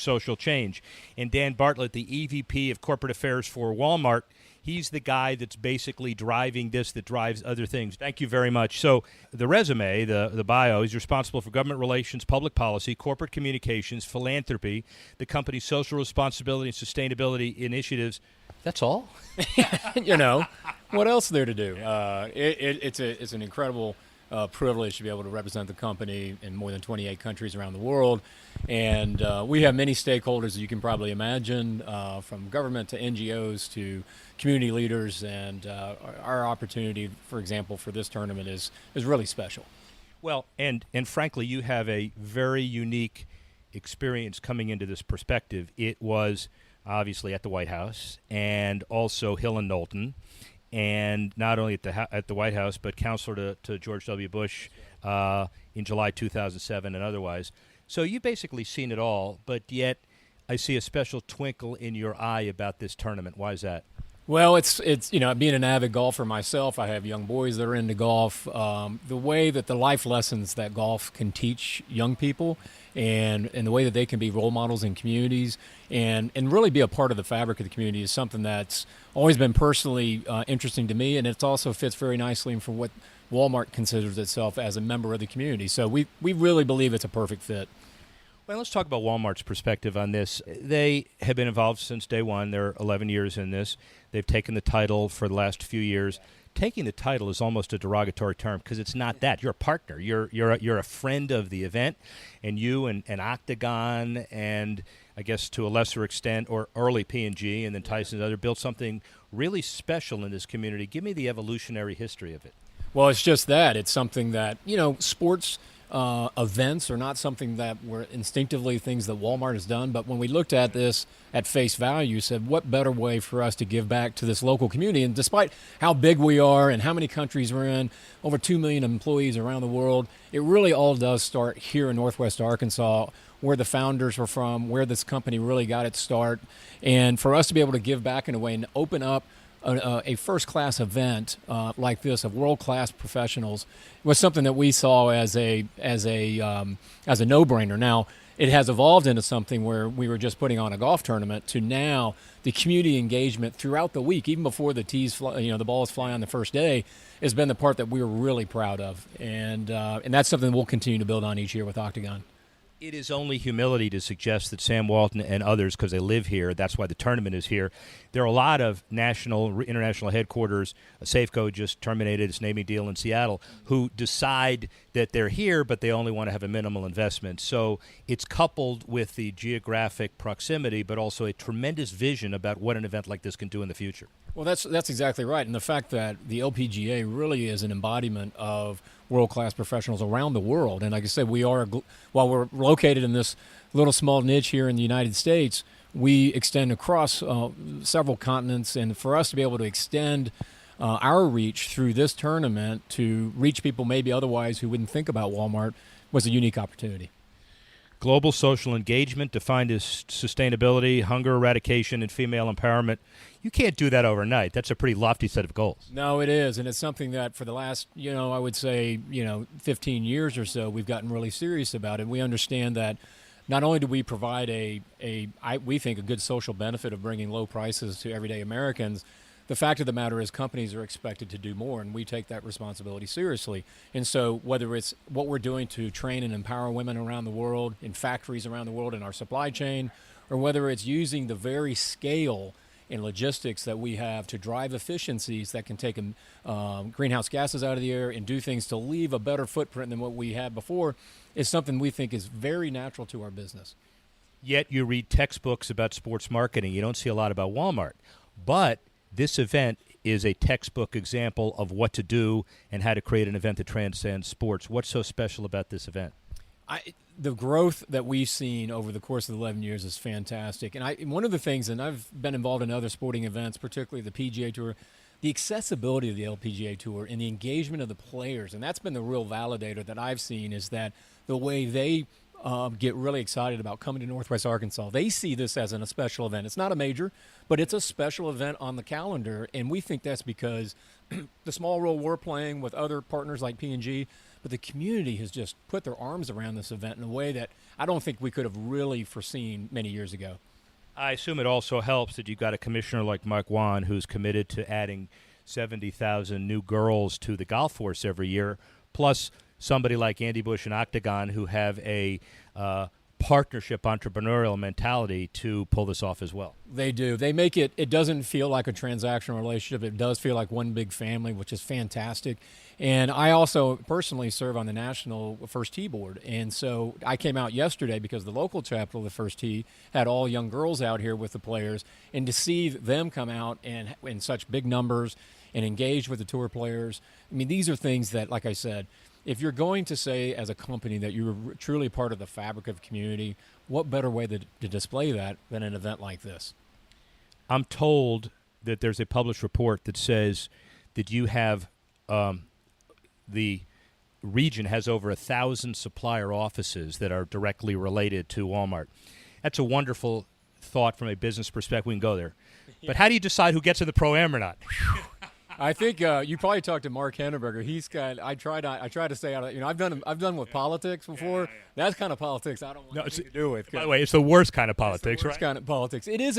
social change. And Dan Bartlett, the EVP of Corporate Affairs for Walmart, he's the guy that's basically driving this, that drives other things. Thank you very much. So the resume, the bio, he's responsible for government relations, public policy, corporate communications, philanthropy, the company's social responsibility and sustainability initiatives. That's all? What else is there to do? It's an incredible privilege to be able to represent the company in more than 28 countries around the world. And we have many stakeholders, as you can probably imagine, from government to NGOs to community leaders. And our opportunity, for example, for this tournament is really special. Well, and frankly, you have a very unique experience coming into this perspective. It was obviously at the White House and also Hill and Knowlton. And not only at the White House, but counselor to George W. Bush in July 2007 and otherwise. So you've basically seen it all, but yet I see a special twinkle in your eye about this tournament. Why is that? Well, it's being an avid golfer myself, I have young boys that are into golf. The way that the life lessons that golf can teach young people and the way that they can be role models in communities and really be a part of the fabric of the community is something that's always been personally interesting to me, and it also fits very nicely for what Walmart considers itself as a member of the community. So we really believe it's a perfect fit. Well, let's talk about Walmart's perspective on this. They have been involved since day one. They're 11 years in this. They've taken the title for the last few years. Taking the title is almost a derogatory term because it's not that. You're a partner. You're a friend of the event, and you and Octagon and I guess to a lesser extent, or early P&G and then Tyson and other built something really special in this community. Give me the evolutionary history of it. Well, it's just that. It's something that, sports events are not something that were instinctively things that Walmart has done. But when we looked at this at face value, said, what better way for us to give back to this local community? And despite how big we are and how many countries we're in, over 2 million employees around the world, it really all does start here in Northwest Arkansas, where the founders were from, where this company really got its start. And for us to be able to give back in a way and open up a first-class event like this of world-class professionals was something that we saw as a no-brainer. Now, it has evolved into something where we were just putting on a golf tournament to now the community engagement throughout the week, even before the the balls fly on the first day, has been the part that we're really proud of, and that's something we'll continue to build on each year with Octagon. It is only humility to suggest that Sam Walton and others, because they live here, that's why the tournament is here. There are a lot of national, international headquarters, Safeco just terminated its naming deal in Seattle, who decide that they're here, but they only want to have a minimal investment. So it's coupled with the geographic proximity, but also a tremendous vision about what an event like this can do in the future. Well, that's exactly right. And the fact that the LPGA really is an embodiment of world-class professionals around the world. And like I said, while we're located in this little small niche here in the United States, we extend across several continents. And for us to be able to extend our reach through this tournament to reach people maybe otherwise who wouldn't think about Walmart was a unique opportunity. Global social engagement defined as sustainability, hunger eradication, and female empowerment. You can't do that overnight. That's a pretty lofty set of goals. No, it is, and it's something that for the last, I would say, 15 years or so, we've gotten really serious about it. We understand that not only do we provide we think a good social benefit of bringing low prices to everyday Americans, the fact of the matter is companies are expected to do more, and we take that responsibility seriously. And so whether it's what we're doing to train and empower women around the world, in factories around the world, in our supply chain, or whether it's using the very scale and logistics that we have to drive efficiencies that can take greenhouse gases out of the air and do things to leave a better footprint than what we had before, is something we think is very natural to our business. Yet you read textbooks about sports marketing. You don't see a lot about Walmart. But this event is a textbook example of what to do and how to create an event that transcends sports. What's so special about this event? The growth that we've seen over the course of the 11 years is fantastic. And one of the things, and I've been involved in other sporting events, particularly the PGA Tour, the accessibility of the LPGA Tour and the engagement of the players, and that's been the real validator that I've seen, is that the way they get really excited about coming to Northwest Arkansas. They see this as a special event. It's not a major, but it's a special event on the calendar, and we think that's because the small role we're playing with other partners like P&G, but the community has just put their arms around this event in a way that I don't think we could have really foreseen many years ago. I assume it also helps that you've got a commissioner like Mike Wan who's committed to adding 70,000 new girls to the golf force every year, plus somebody like Andy Bush and Octagon who have a partnership entrepreneurial mentality to pull this off as well. They do. They make it doesn't feel like a transactional relationship. It does feel like one big family, which is fantastic. And I also personally serve on the National First Tee Board. And so I came out yesterday because the local chapter of the First Tee had all young girls out here with the players. And to see them come out and in such big numbers and engage with the tour players, I mean, these are things that, like I said, if you're going to say as a company that you're truly part of the fabric of community, what better way to display that than an event like this? I'm told that there's a published report that says that you have the region has over 1,000 supplier offices that are directly related to Walmart. That's a wonderful thought from a business perspective. We can go there. Yeah. But how do you decide who gets in the Pro-Am or not? I think you probably talked to Mark Henneberger. He's got. I try to stay out of. I've done with politics before. Yeah. That's kind of politics I don't want anything to do with. By the way, it's the worst kind of politics, right? Kind of politics. It is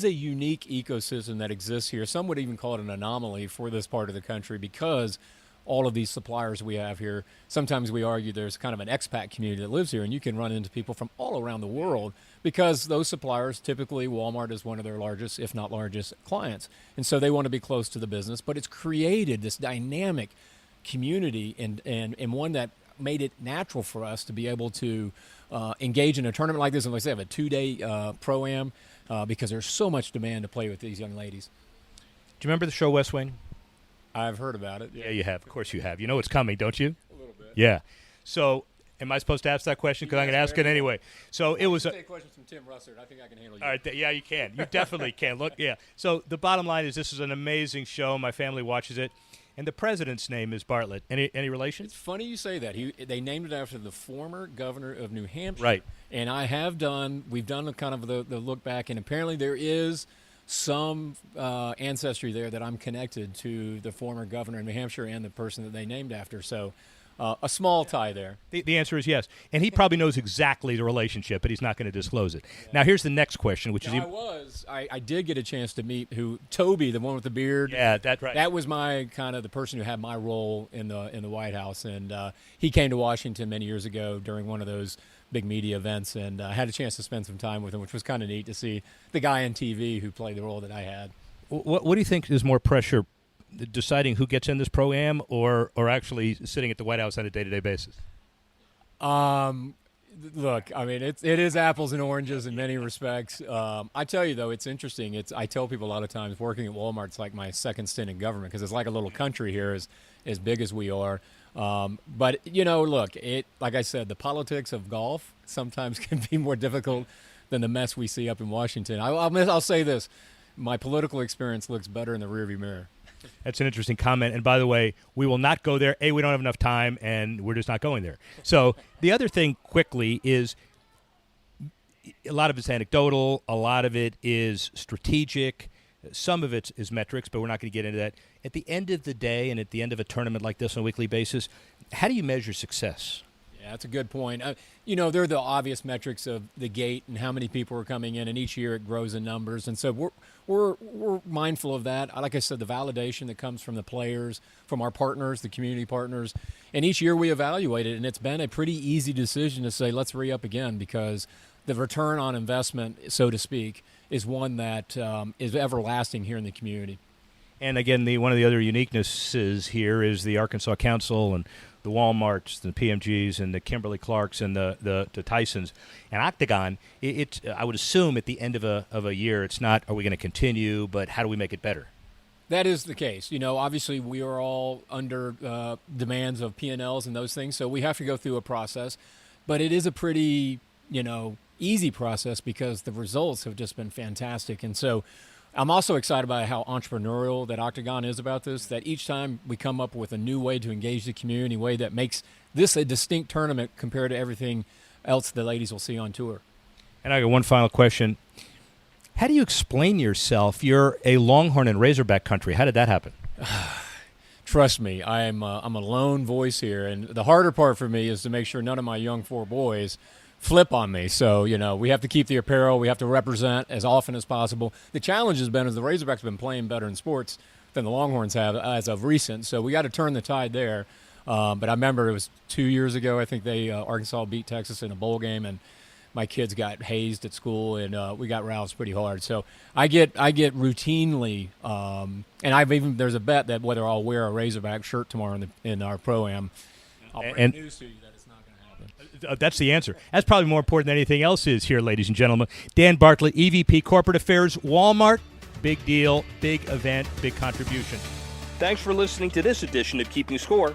a unique ecosystem that exists here. Some would even call it an anomaly for this part of the country because all of these suppliers we have here. Sometimes we argue there's kind of an expat community that lives here, and you can run into people from all around the world because those suppliers, typically Walmart is one of their largest, if not largest, clients. And so they want to be close to the business, but it's created this dynamic community and one that made it natural for us to be able to engage in a tournament like this. And like I say, have a 2-day Pro-Am because there's so much demand to play with these young ladies. Do you remember the show West Wing? I've heard about it. Yeah, you have. Of course you have. You know it's coming, don't you? A little bit. Yeah. So, am I supposed to ask that question? Because I'm going to ask it anyway. So it was. Take questions from Tim Russert. I think I can handle you. All right. Yeah, you can. You definitely can. Look, yeah. So the bottom line is, this is an amazing show. My family watches it, and the president's name is Bartlett. Any relation? It's funny you say that. They named it after the former governor of New Hampshire. Right. And we've done kind of the look back, and apparently there is some ancestry there that I'm connected to the former governor of New Hampshire and the person that they named after. So a small tie there. The answer is yes. And he probably knows exactly the relationship, but he's not going to disclose it. Yeah. Now, here's the next question, which is... I did get a chance to meet Toby, the one with the beard. Yeah, that's right. That was my kind of the person who had my role in the White House. And he came to Washington many years ago during one of those big media events, and I had a chance to spend some time with him, which was kind of neat to see the guy on TV who played the role that I had. What do you think is more pressure, deciding who gets in this Pro-Am or actually sitting at the White House on a day-to-day basis? Look, I mean, it is apples and oranges in many respects. I tell you, though, it's interesting. I tell people a lot of times working at Walmart's like my second stint in government because it's like a little country here as big as we are. But, look, like I said, the politics of golf sometimes can be more difficult than the mess we see up in Washington. I'll say this. My political experience looks better in the rearview mirror. That's an interesting comment. And by the way, we will not go there. We don't have enough time, and we're just not going there. So the other thing quickly is a lot of it's anecdotal. A lot of it is strategic. Some of it is metrics, but we're not going to get into that. At the end of the day and at the end of a tournament like this on a weekly basis, how do you measure success? Yeah, that's a good point. There are the obvious metrics of the gate and how many people are coming in, and each year it grows in numbers. And so we're mindful of that. Like I said, the validation that comes from the players, from our partners, the community partners. And each year we evaluate it, and it's been a pretty easy decision to say, let's re-up again, because the return on investment, so to speak, is one that is everlasting here in the community. And again, one of the other uniquenesses here is the Arkansas Council and the Walmarts, the PMGs, and the Kimberly-Clarks, and the Tysons. And Octagon, I would assume at the end of a year, it's not, are we going to continue, but how do we make it better? That is the case. Obviously we are all under demands of P&Ls and those things, so we have to go through a process. But it is a pretty, easy process because the results have just been fantastic. And so I'm also excited about how entrepreneurial that Octagon is about this, that each time we come up with a new way to engage the community, a way that makes this a distinct tournament compared to everything else the ladies will see on tour. And I got one final question. How do you explain yourself? You're a Longhorn in Razorback country. How did that happen? Trust me, I'm a lone voice here, and the harder part for me is to make sure none of my young 4 boys flip on me. So, we have to keep the apparel. We have to represent as often as possible. The challenge has been is the Razorbacks have been playing better in sports than the Longhorns have as of recent. So we got to turn the tide there. But I remember it was 2 years ago. I think Arkansas beat Texas in a bowl game, and my kids got hazed at school, and we got roused pretty hard. So I get routinely, and there's a bet that whether I'll wear a Razorback shirt tomorrow in our pro-am, I'll bring news to you that it's not going to happen. That's the answer. That's probably more important than anything else is here, ladies and gentlemen. Dan Bartlett, EVP Corporate Affairs, Walmart. Big deal, big event, big contribution. Thanks for listening to this edition of Keeping Score.